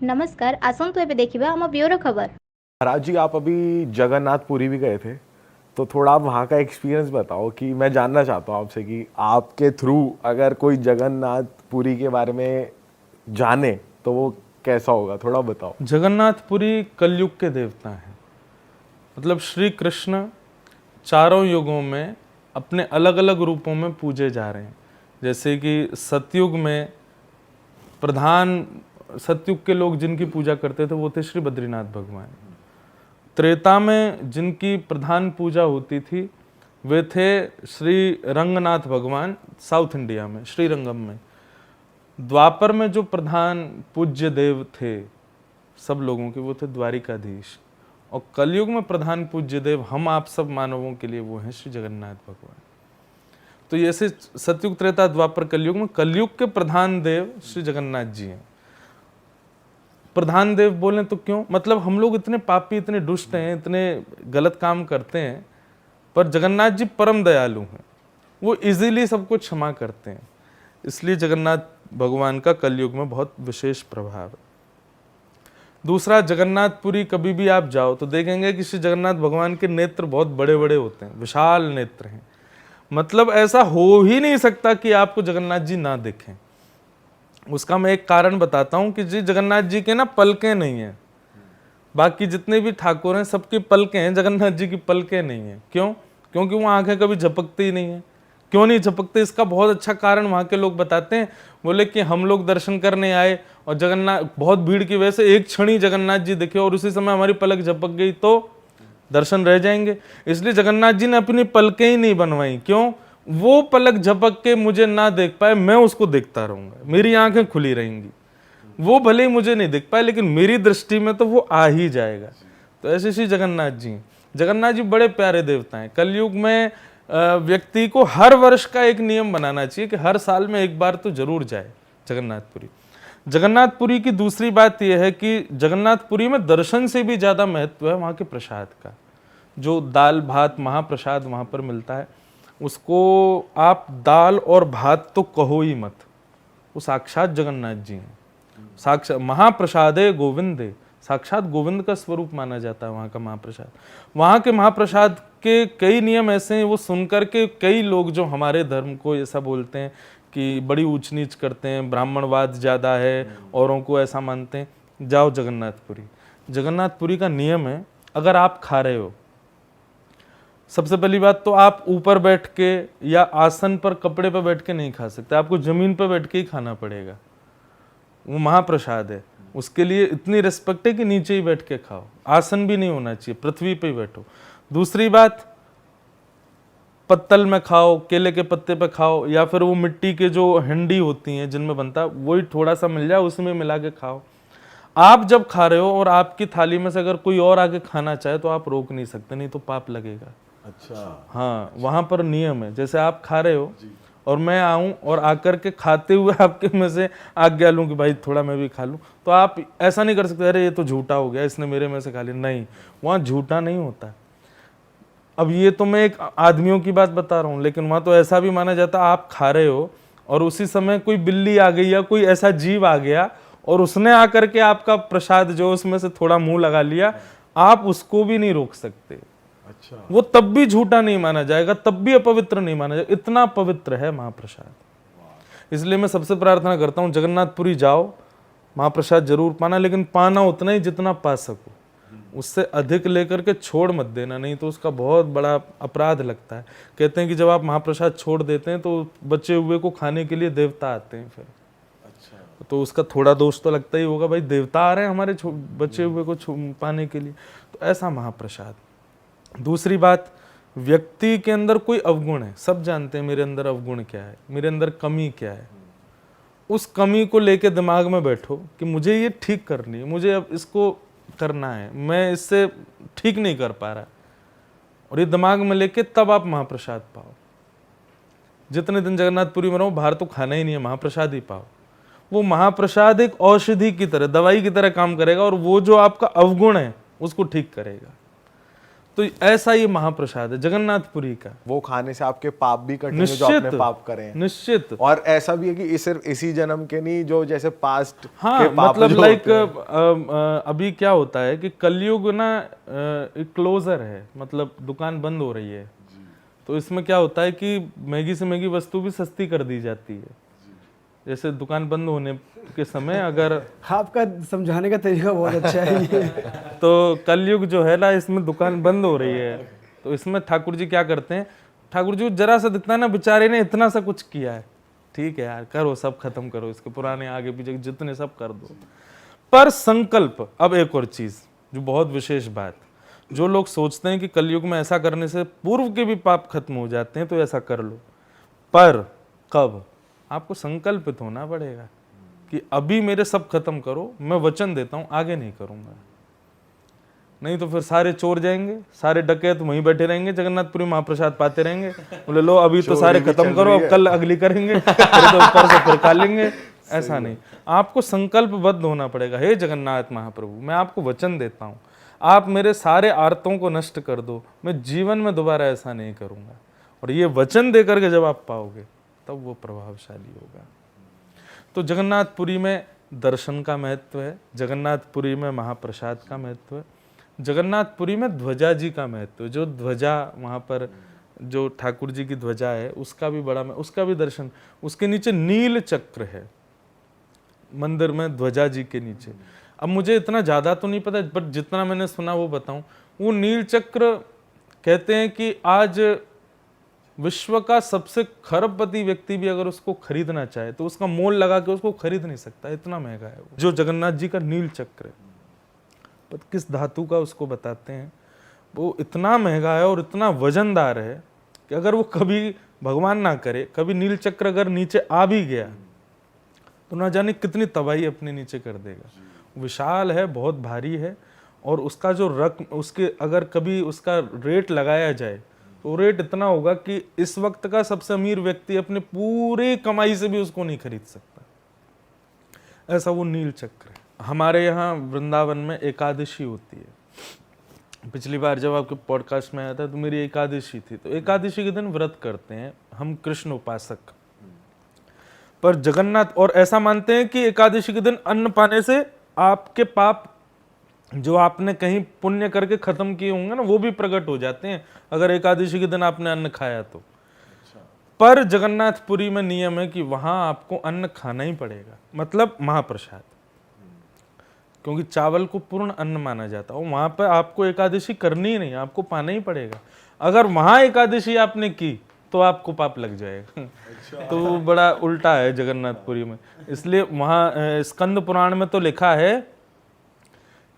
नमस्कार आसंतु ଏବେ ଦେଖିବା ଆମ ବ୍ୟୁରୋ ଖବର। महाराज जी, आप अभी जगन्नाथपुरी भी गए थे, तो थोड़ा आप वहाँ का एक्सपीरियंस बताओ। कि मैं जानना चाहता हूँ आपसे कि आपके थ्रू अगर कोई जगन्नाथपुरी के बारे में जाने तो वो कैसा होगा, थोड़ा बताओ। जगन्नाथपुरी कलयुग के देवता हैं। मतलब श्री कृष्ण चारों युगों में अपने अलग अलग रूपों में पूजे जा रहे हैं। जैसे कि सतयुग में प्रधान, सतयुग के लोग जिनकी पूजा करते थे वो थे श्री बद्रीनाथ भगवान। त्रेता में जिनकी प्रधान पूजा होती थी वे थे श्री रंगनाथ भगवान, साउथ इंडिया में श्रीरंगम में। द्वापर में जो प्रधान पूज्य देव थे सब लोगों के वो थे द्वारिकाधीश। और कलयुग में प्रधान पूज्य देव हम आप सब मानवों के लिए वो हैं श्री जगन्नाथ भगवान। तो ये ऐसे सतयुग त्रेता द्वापर कलयुग में कलयुग के प्रधान देव श्री जगन्नाथ जी हैं। प्रधान देव बोले तो क्यों, मतलब हम लोग इतने पापी, इतने दुष्ट हैं, इतने गलत काम करते हैं, पर जगन्नाथ जी परम दयालु हैं। वो इजीली सबको क्षमा करते हैं, इसलिए जगन्नाथ भगवान का कलयुग में बहुत विशेष प्रभाव है। दूसरा, जगन्नाथपुरी कभी भी आप जाओ तो देखेंगे कि श्री जगन्नाथ भगवान के नेत्र बहुत बड़े बड़े होते हैं, विशाल नेत्र हैं। मतलब ऐसा हो ही नहीं सकता कि आपको जगन्नाथ जी ना दिखें। उसका मैं एक कारण बताता हूं कि जी जगन्नाथ जी के ना पलकें नहीं है। बाकी जितने भी ठाकुर हैं सबकी पलकें हैं, जगन्नाथ जी की पलकें नहीं है। क्यों? क्योंकि वो आंखें कभी झपकती ही नहीं है। क्यों नहीं झपकते, इसका बहुत अच्छा कारण वहाँ के लोग बताते हैं। बोले कि हम लोग दर्शन करने आए और जगन्नाथ, बहुत भीड़ की वजह से एक क्षण ही जगन्नाथ जी दिखे और उसी समय हमारी पलक झपक गई तो दर्शन रह जाएंगे। इसलिए जगन्नाथ जी ने अपनी पलकें ही नहीं बनवाई। क्यों? वो पलक झपक के मुझे ना देख पाए, मैं उसको देखता रहूंगा, मेरी आंखें खुली रहेंगी। वो भले ही मुझे नहीं दिख पाए लेकिन मेरी दृष्टि में तो वो आ ही जाएगा। तो ऐसे श्री जगन्नाथ जी, जगन्नाथ जी बड़े प्यारे देवता हैं। कलयुग में व्यक्ति को हर वर्ष का एक नियम बनाना चाहिए कि हर साल में एक बार तो जरूर जाए जगन्नाथपुरी। जगन्नाथपुरी की दूसरी बात यह है कि जगन्नाथपुरी में दर्शन से भी ज्यादा महत्व है वहाँ के प्रसाद का। जो दाल भात महाप्रसाद वहाँ पर मिलता है, उसको आप दाल और भात तो कहो ही मत, वो साक्षात जगन्नाथ जी हैं। साक्षात महाप्रसादे गोविंदे, साक्षात गोविंद का स्वरूप माना जाता है वहाँ का महाप्रसाद। वहाँ के महाप्रसाद के कई नियम ऐसे हैं, वो सुनकर के कई लोग जो हमारे धर्म को ऐसा बोलते हैं कि बड़ी ऊंच नीच करते हैं, ब्राह्मणवाद ज़्यादा है, औरों को ऐसा मानते हैं। जाओ जगन्नाथपुरी। जगन्नाथपुरी का नियम है, अगर आप खा रहे हो, सबसे पहली बात तो आप ऊपर बैठ के या आसन पर कपड़े पर बैठ के नहीं खा सकते, आपको जमीन पर बैठ के ही खाना पड़ेगा। वो महाप्रसाद है, उसके लिए इतनी रिस्पेक्ट है कि नीचे ही बैठ के खाओ, आसन भी नहीं होना चाहिए, पृथ्वी पे ही बैठो। दूसरी बात, पत्तल में खाओ, केले के पत्ते पे खाओ, या फिर वो मिट्टी के जो हंडी होती हैं जिनमें बनता है वही थोड़ा सा मिल जाए उसमें मिला के खाओ। आप जब खा रहे हो और आपकी थाली में से अगर कोई और आके खाना चाहे तो आप रोक नहीं सकते, नहीं तो पाप लगेगा। अच्छा, हाँ, वहां पर नियम है। जैसे आप खा रहे हो और मैं आऊं और आकर के खाते हुए आपके में से आज्ञा लूं कि भाई थोड़ा मैं भी खा लूं, तो आप ऐसा नहीं कर सकते अरे ये तो झूठा हो गया, इसने मेरे में से खा लिया। नहीं, वहां झूठा नहीं होता। अब ये तो मैं एक आदमियों की बात बता रहा हूँ, लेकिन वहां तो ऐसा भी माना जाता आप खा रहे हो और उसी समय कोई बिल्ली आ गई या कोई ऐसा जीव आ गया और उसने आकर के आपका प्रसाद जो उसमें से थोड़ा मुंह लगा लिया, आप उसको भी नहीं रोक सकते। अच्छा, वो तब भी झूठा नहीं माना जाएगा, तब भी अपवित्र नहीं माना जाएगा, इतना पवित्र है महाप्रसाद। इसलिए मैं सबसे प्रार्थना करता हूँ जगन्नाथपुरी जाओ, महाप्रसाद जरूर पाना, लेकिन पाना उतना ही जितना पा सको, उससे अधिक लेकर के छोड़ मत देना, नहीं तो उसका बहुत बड़ा अपराध लगता है। कहते हैं कि जब आप महाप्रसाद छोड़ देते हैं तो बचे हुए को खाने के लिए देवता आते हैं फिर। अच्छा, तो उसका थोड़ा दोष तो लगता ही होगा, भाई देवता आ रहे हैं हमारे बचे हुए को पाने के लिए। तो ऐसा महाप्रसाद। दूसरी बात, व्यक्ति के अंदर कोई अवगुण है, सब जानते हैं मेरे अंदर अवगुण क्या है, मेरे अंदर कमी क्या है। उस कमी को लेके दिमाग में बैठो कि मुझे ये ठीक करनी है, मुझे अब इसको करना है, मैं इससे ठीक नहीं कर पा रहा, और ये दिमाग में लेके तब आप महाप्रसाद पाओ। जितने दिन जगन्नाथपुरी में रहो बाहर तो खाना ही नहीं है, महाप्रसाद ही पाओ। वो महाप्रसाद एक औषधि की तरह, दवाई की तरह काम करेगा और वो जो आपका अवगुण है उसको ठीक करेगा। तो ऐसा ये महाप्रसाद है जगन्नाथपुरी का। वो खाने से आपके पाप भी कटेंगे जो आपने निश्चित पाप करे हैं। निश्चित। और ऐसा भी है कि सिर्फ इसी जन्म के नहीं, जो जैसे पास्ट हाँ के पाप मतलब जो लाइक होते हैं। अभी क्या होता है कि कलयुग ना एक क्लोजर है, मतलब दुकान बंद हो रही है, तो इसमें क्या होता है कि महंगी से महंगी वस्तु भी सस्ती कर दी जाती है। जैसे दुकान बंद होने के समय अगर आपका समझाने का तरीका बहुत अच्छा है ये। तो कलयुग जो है ना, इसमें दुकान बंद हो रही है, तो इसमें ठाकुर जी क्या करते हैं, ठाकुर जी को जरा सा दिखता है ना, बेचारे ने इतना सा कुछ किया है, ठीक है यार करो, सब खत्म करो, इसके पुराने आगे पीछे जितने सब कर दो, पर संकल्प। अब एक और चीज जो बहुत विशेष बात, जो लोग सोचते हैं कि कलयुग में ऐसा करने से पूर्व के भी पाप खत्म हो जाते हैं, तो ऐसा कर लो, पर कब? आपको संकल्पित होना पड़ेगा कि अभी मेरे सब खत्म करो, मैं वचन देता हूं आगे नहीं करूंगा। नहीं तो फिर सारे चोर जाएंगे, सारे डकैत वहीं बैठे रहेंगे, जगन्नाथपुरी महाप्रसाद पाते रहेंगे, बोले लो अभी तो सारे खत्म करो, अब कल अगली करेंगे, फिर तो ऊपर से फिर खा लेंगे। ऐसा नहीं, आपको संकल्पबद्ध होना पड़ेगा। हे जगन्नाथ महाप्रभु, मैं आपको वचन देता हूं, आप मेरे सारे आर्तों को नष्ट कर दो, मैं जीवन में दोबारा ऐसा नहीं करूंगा। और ये वचन देकर के जब आप पाओगे तब वो प्रभावशाली होगा। तो जगन्नाथपुरी में दर्शन का महत्व है, जगन्नाथपुरी में महाप्रसाद का महत्व है, जगन्नाथपुरी में ध्वजा जी का महत्व है। जो ध्वजा वहाँ पर जो ठाकुर जी की ध्वजा है उसका भी बड़ा उसका भी दर्शन, उसके नीचे नील चक्र है मंदिर में, ध्वजा जी के नीचे। अब मुझे इतना ज़्यादा तो नहीं पता, बट जितना मैंने सुना वो बताऊं। वो नील चक्र कहते हैं कि आज विश्व का सबसे खरबपति व्यक्ति भी अगर उसको खरीदना चाहे तो उसका मोल लगा के उसको खरीद नहीं सकता, इतना महंगा है वो। जो जगन्नाथ जी का नील चक्र है, पर किस धातु का उसको बताते हैं, वो इतना महंगा है और इतना वजनदार है कि अगर वो कभी भगवान ना करे, कभी नील चक्र अगर नीचे आ भी गया तो ना जाने कितनी तबाही अपने नीचे कर देगा। विशाल है, बहुत भारी है, और उसका जो रकम, उसके अगर कभी उसका रेट लगाया जाए तो रेट इतना होगा कि इस वक्त का सबसे अमीर व्यक्ति अपने पूरे कमाई से भी उसको नहीं खरीद सकता, ऐसा वो नील चक्र है। हमारे यहाँ वृंदावन में एकादशी होती है। पिछली बार जब आपके पॉडकास्ट में आया था तो मेरी एकादशी थी, तो एकादशी के दिन व्रत करते हैं हम कृष्ण उपासक। पर जगन्नाथ और ऐसा मानते हैं कि एकादशी के दिन अन्न पाने से आपके पाप जो आपने कहीं पुण्य करके खत्म किए होंगे ना, वो भी प्रकट हो जाते हैं अगर एकादशी के दिन आपने अन्न खाया तो। पर जगन्नाथपुरी में नियम है कि वहां आपको अन्न खाना ही पड़ेगा, मतलब महाप्रसाद, क्योंकि चावल को पूर्ण अन्न माना जाता है। वहां पर आपको एकादशी करनी ही नहीं, आपको पाना ही पड़ेगा। अगर वहां एकादशी आपने की तो आपको पाप लग जाएगा। तो वो बड़ा उल्टा है जगन्नाथपुरी में। इसलिए वहां स्कंद पुराण में तो लिखा है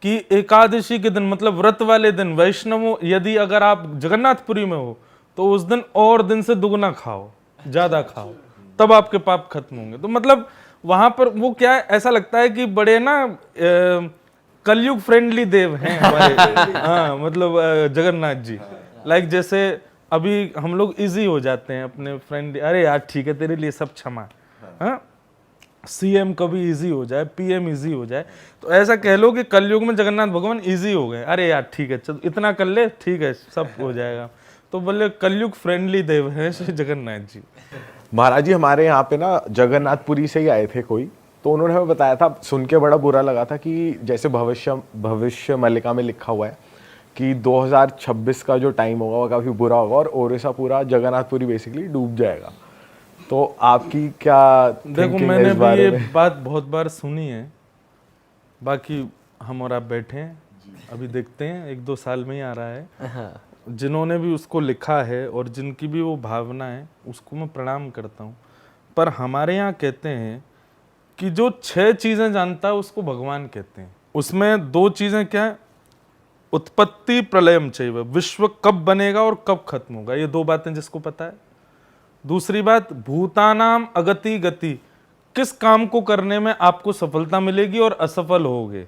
कि एकादशी के दिन, मतलब व्रत वाले दिन, वैष्णवों यदि अगर आप जगन्नाथपुरी में हो तो उस दिन और दिन से दुगना खाओ, ज्यादा खाओ, तब आपके पाप खत्म होंगे। तो मतलब वहां पर वो क्या है, ऐसा लगता है कि बड़े ना कलयुग फ्रेंडली देव हैं हमारे। हाँ मतलब जगन्नाथ जी, लाइक जैसे अभी हम लोग इजी हो जाते हैं अपने फ्रेंड, अरे यार ठीक है तेरे लिए सब क्षमा, हाँ सीएम कभी इजी हो जाए, पीएम इजी हो जाए, तो ऐसा कह लो कि कलयुग में जगन्नाथ भगवान इजी हो गए। अरे यार ठीक है चल इतना कर ले, ठीक है सब हो जाएगा। तो बोले कलयुग फ्रेंडली देव है श्री जगन्नाथ जी। महाराज जी हमारे यहाँ पे ना जगन्नाथपुरी से ही आए थे कोई, तो उन्होंने हमें बताया था, सुन के बड़ा बुरा लगा था कि जैसे भविष्य मल्लिका में लिखा हुआ है कि 2026 का जो टाइम होगा वो काफ़ी बुरा होगा और ओडिशा पूरा जगन्नाथपुरी बेसिकली डूब जाएगा। तो आपकी क्या देखो, मैंने भी ये बात बहुत बार सुनी है, बाकी हम और आप बैठे हैं, अभी देखते हैं 1-2 साल में ही आ रहा है। जिन्होंने भी उसको लिखा है और जिनकी भी वो भावना है उसको मैं प्रणाम करता हूँ। पर हमारे यहाँ कहते हैं कि जो 6 चीज़ें जानता है उसको भगवान कहते हैं। उसमें 2 चीज़ें क्या है, उत्पत्ति प्रलयम चैव, विश्व कब बनेगा और कब खत्म होगा, ये 2 बातें जिसको पता है। दूसरी बात भूतानाम अगति गति, किस काम को करने में आपको सफलता मिलेगी और असफल होगे,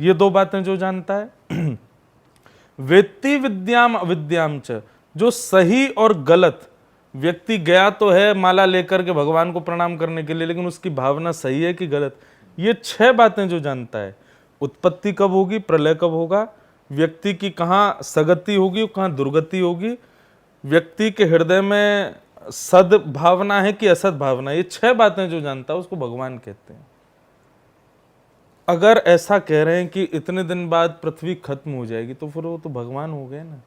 ये 2 बातें जो जानता है। वेत्ति विद्याम अविद्याम च, जो सही और गलत, व्यक्ति गया तो है माला लेकर के भगवान को प्रणाम करने के लिए, लेकिन उसकी भावना सही है कि गलत, ये 6 बातें जो जानता है। उत्पत्ति कब होगी, प्रलय कब होगा, व्यक्ति की कहाँ सगति होगी और कहाँ दुर्गति होगी, व्यक्ति के हृदय में सद्भावना है कि असद भावना, ये 6 बातें जो जानता है उसको भगवान कहते हैं। अगर ऐसा कह रहे हैं कि इतने दिन बाद पृथ्वी खत्म हो जाएगी तो फिर वो तो भगवान हो गए ना।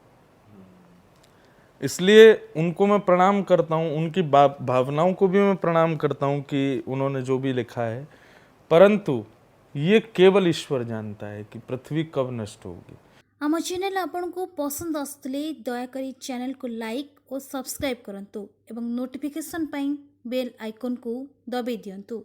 इसलिए उनको मैं प्रणाम करता हूँ, उनकी भावनाओं को भी मैं प्रणाम करता हूँ कि उन्होंने जो भी लिखा है, परंतु ये केवल ईश्वर जानता है कि पृथ्वी कब नष्ट होगी। आम चैनल आपन को पसंद आसुतले दयाकरी चैनल को लाइक और सब्सक्राइब करंतु एवं नोटिफिकेशन पाई बेल आइकन को दबाई दियंतु।